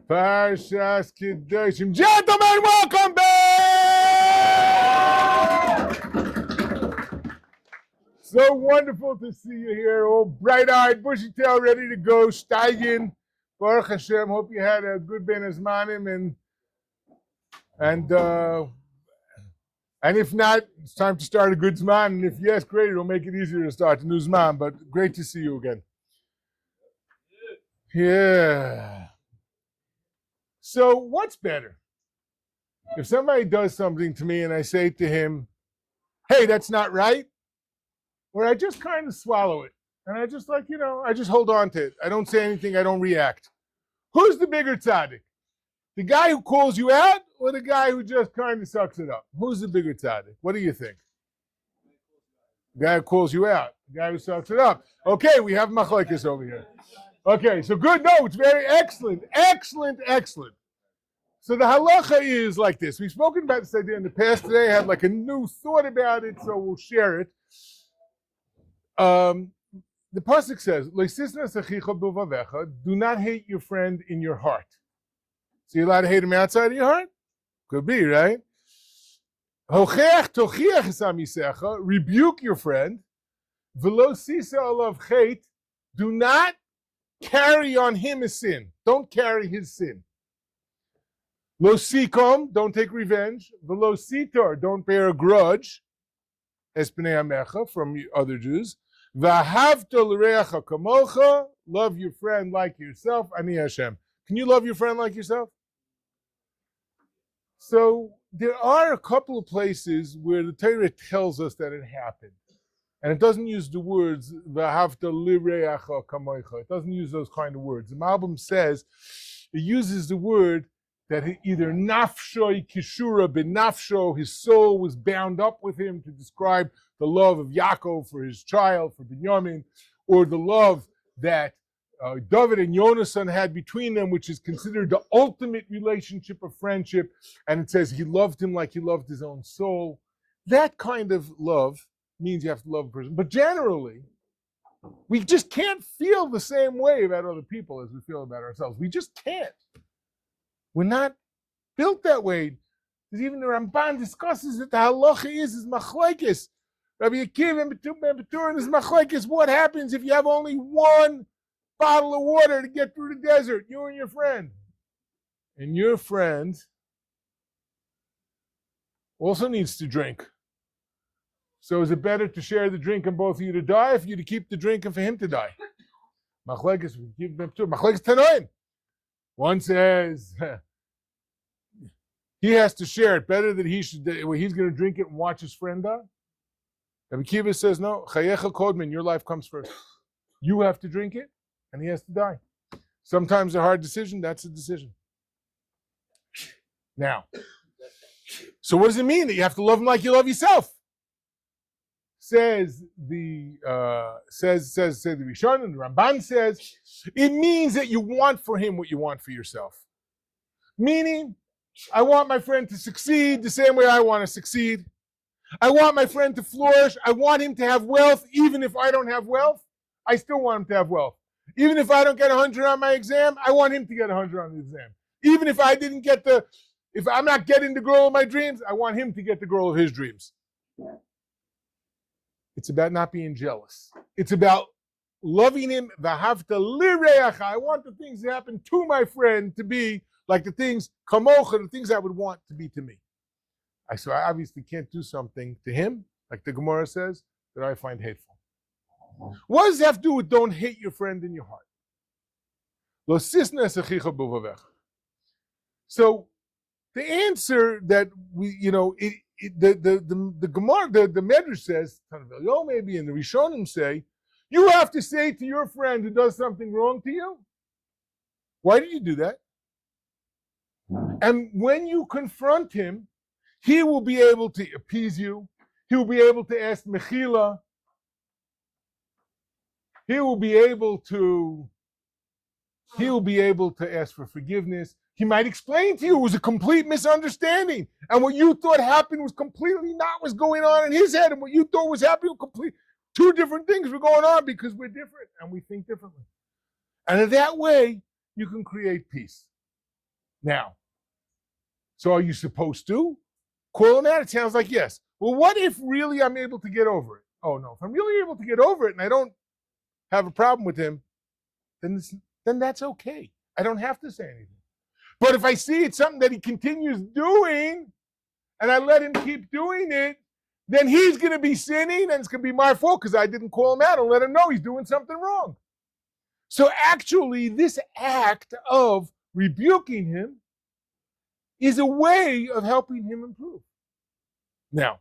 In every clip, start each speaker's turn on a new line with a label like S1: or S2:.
S1: Parshas Kedoshim. Gentlemen, welcome back! So wonderful to see you here, all bright-eyed, bushy-tailed, ready to go, steigen. Baruch Hashem, hope you had a good Ben Azmanim, and if not, it's time to start a good Zman, and if yes, great, it'll make it easier to start a new Zman, but great to see you again. Yeah. So what's better? If somebody does something to me and I say to him, hey, that's not right, or I just kind of swallow it, and I just I just hold on to it. I don't say anything, I don't react. Who's the bigger tzaddik? The guy who calls you out, or the guy who just kind of sucks it up? Who's the bigger tzaddik? What do you think? The guy who calls you out, the guy who sucks it up. Okay, we have machlekes over here. Okay, so good notes, very excellent, excellent, excellent. So the halacha is like this. We've spoken about this idea in the past. Today I had like a new thought about it, so we'll share it. The pasuk says, do not hate your friend in your heart. So you're allowed to hate him outside of your heart? Could be, right? Rebuke your friend. Do not carry on him a sin. Don't carry his sin. Lo sikom, don't take revenge. Velo sitor, don't bear a grudge. Es b'nei amecha, from other Jews. V'ahavta l'reacha kamocha, love your friend like yourself. Ani Hashem. Can you love your friend like yourself? So there are a couple of places where the Torah tells us that it happened. And it doesn't use the words, V'ahavta l'reacha kamocha. It doesn't use those kind of words. The Malbim says, it uses the word that either nafsho kishura benafsho, his soul was bound up with him, to describe the love of Yaakov for his child, for Binyamin, or the love that David and Yonasan had between them, which is considered the ultimate relationship of friendship. And it says he loved him like he loved his own soul. That kind of love means you have to love a person. But generally, we just can't feel the same way about other people as we feel about ourselves. We just can't. We're not built that way. There's even the Ramban discusses that the halacha is machlekes. Rabbi Yeshiva and Beturin is machlekes. What happens if you have only one bottle of water to get through the desert, you and your friend? And your friend also needs to drink. So is it better to share the drink and both of you to die, or for you to keep the drink and for him to die? Machlekes, machlekes tanoim. One says he has to share it better than he's going to drink it and watch his friend die. Rabbi Kiva says, no, chayecha kodmin, your life comes first. You have to drink it, and he has to die. Sometimes a hard decision, that's a decision. Now, so what does it mean that you have to love him like you love yourself? Says the Rishon, and the Ramban says, it means that you want for him what you want for yourself. Meaning, I want my friend to succeed the same way I want to succeed. I want my friend to flourish. I want him to have wealth, even if I don't have wealth. I still want him to have wealth. Even if I don't get 100 on my exam, I want him to get 100 on the exam. Even if if I'm not getting the girl of my dreams, I want him to get the girl of his dreams. It's about not being jealous. It's about loving him. V'ahavta l'reacha. I want the things that happen to my friend to be like the things kamocha, the things I would want to be to me. So I obviously can't do something to him, like the Gemara says, that I find hateful. What does that have to do with don't hate your friend in your heart? Lo sisna esechicha b'vavecha. So the answer that we, the Gemara, the Medrash says, maybe, and the Rishonim say, you have to say to your friend who does something wrong to you, why did you do that? And when you confront him, he will be able to appease you. He will be able to ask mechila. He will be able to ask for forgiveness. He might explain to you it was a complete misunderstanding, and what you thought happened was completely not what's going on in his head, and what you thought was happening was complete. Two different things were going on because we're different and we think differently. And in that way, you can create peace. Now, so are you supposed to call him out? It sounds like yes. Well, what if really I'm able to get over it? Oh no, if I'm really able to get over it and I don't have a problem with him, then that's okay. I don't have to say anything. But if I see it's something that he continues doing and I let him keep doing it, then he's going to be sinning and it's going to be my fault because I didn't call him out and let him know he's doing something wrong. So actually, this act of rebuking him is a way of helping him improve. Now,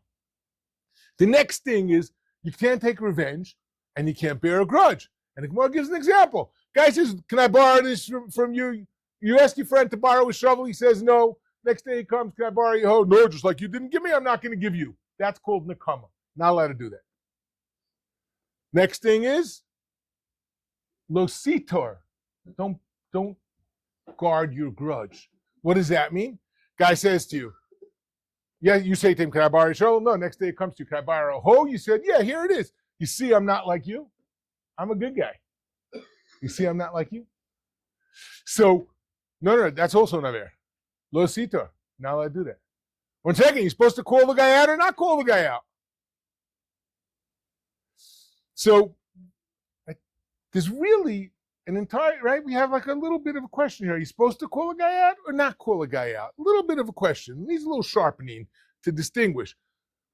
S1: the next thing is you can't take revenge and you can't bear a grudge. And the Gemara gives an example. Guy says, can I borrow this from you? You ask your friend to borrow a shovel. He says no. Next day he comes, can I borrow your hoe? No, just like you didn't give me, I'm not going to give you. That's called nekama. Not allowed to do that. Next thing is lo sitor. Don't guard your grudge. What does that mean? Guy says to you, yeah, you say to him, can I borrow your shovel? No, next day it comes to you, can I borrow a hoe? You said, yeah, here it is. You see, I'm not like you. I'm a good guy. You see, I'm not like you. So, no, that's also not there. Lo sitor. Not allowed to do that. 1 second, you're supposed to call the guy out or not call the guy out. So, there's really an entire, right? We have like a little bit of a question here. Are you supposed to call a guy out or not call a guy out? A little bit of a question. It needs a little sharpening to distinguish.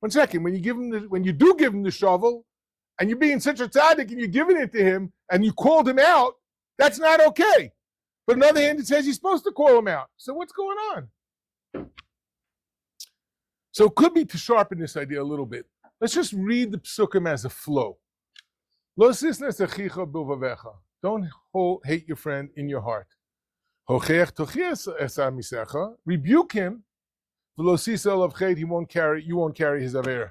S1: 1 second, when you do give him the shovel, and you're being such a tzaddik and you're giving it to him, and you called him out, that's not okay. But on the other hand, it says you're supposed to call him out. So what's going on? So it could be to sharpen this idea a little bit. Let's just read the psukim as a flow. Lo sisnes achicha b'uvavecha. Don't hate your friend in your heart. Hochech tochias esa misecha. Rebuke him. V'lo sisa olav chet, you won't carry his avera.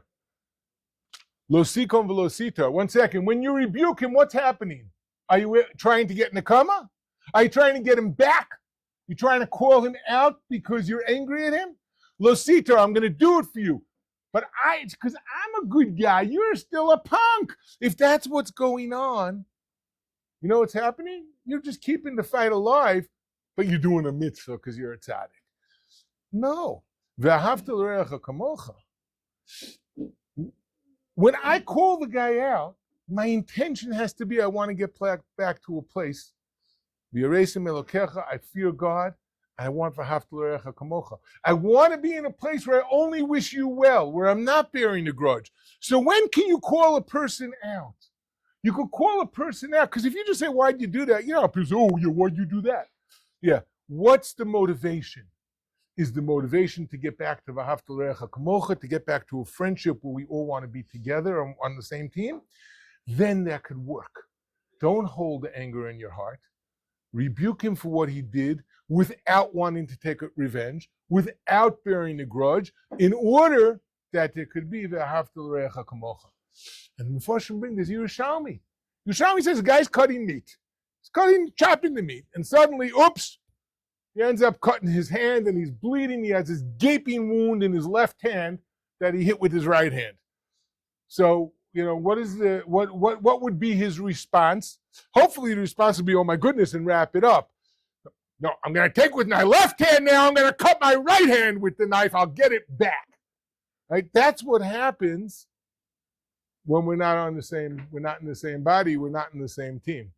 S1: Lo sikom v'lo sita. 1 second. When you rebuke him, what's happening? Are you trying to get nekama? Are you trying to get him back? You trying to call him out because you're angry at him? Lo sita, I'm going to do it for you. But it's because I'm a good guy. You're still a punk. If that's what's going on, you know what's happening? You're just keeping the fight alive, but you're doing a mitzvah because you're a tzaddik. No. V'ahavta l'reacha kamocha. When I call the guy out, my intention has to be I want to get back to a place. I fear God. I want v'ahavta l'reacha kamocha. I want to be in a place where I only wish you well, where I'm not bearing a grudge. So when can you call a person out? You could call a person out, because if you just say, why'd you do that? Why'd you do that? Yeah. What's the motivation? Is the motivation to get back to v'ahavta l'reacha kamocha, to get back to a friendship where we all want to be together on the same team? Then that could work. Don't hold the anger in your heart. Rebuke him for what he did without wanting to take revenge, without bearing a grudge, in order that there could be v'ahavta l'reacha kamocha. And the Mepharshim bring this Yerushalmi. Yerushalmi says the guy's cutting meat. He's chopping the meat. And suddenly, oops, he ends up cutting his hand and he's bleeding. He has this gaping wound in his left hand that he hit with his right hand. So, what would be his response? Hopefully the response would be, oh my goodness, and wrap it up. No, I'm going to take with my left hand now. I'm going to cut my right hand with the knife. I'll get it back. Right? That's what happens when we're not in the same body, we're not in the same team.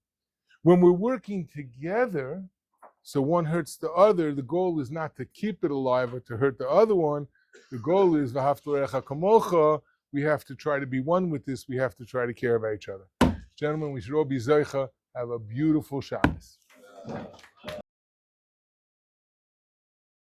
S1: When we're working together, so one hurts the other, the goal is not to keep it alive or to hurt the other one. The goal is v'ahavta l'reacha kamocha. We have to try to be one with this. We have to try to care about each other. Gentlemen, we should all be zeicha. Have a beautiful Shabbos.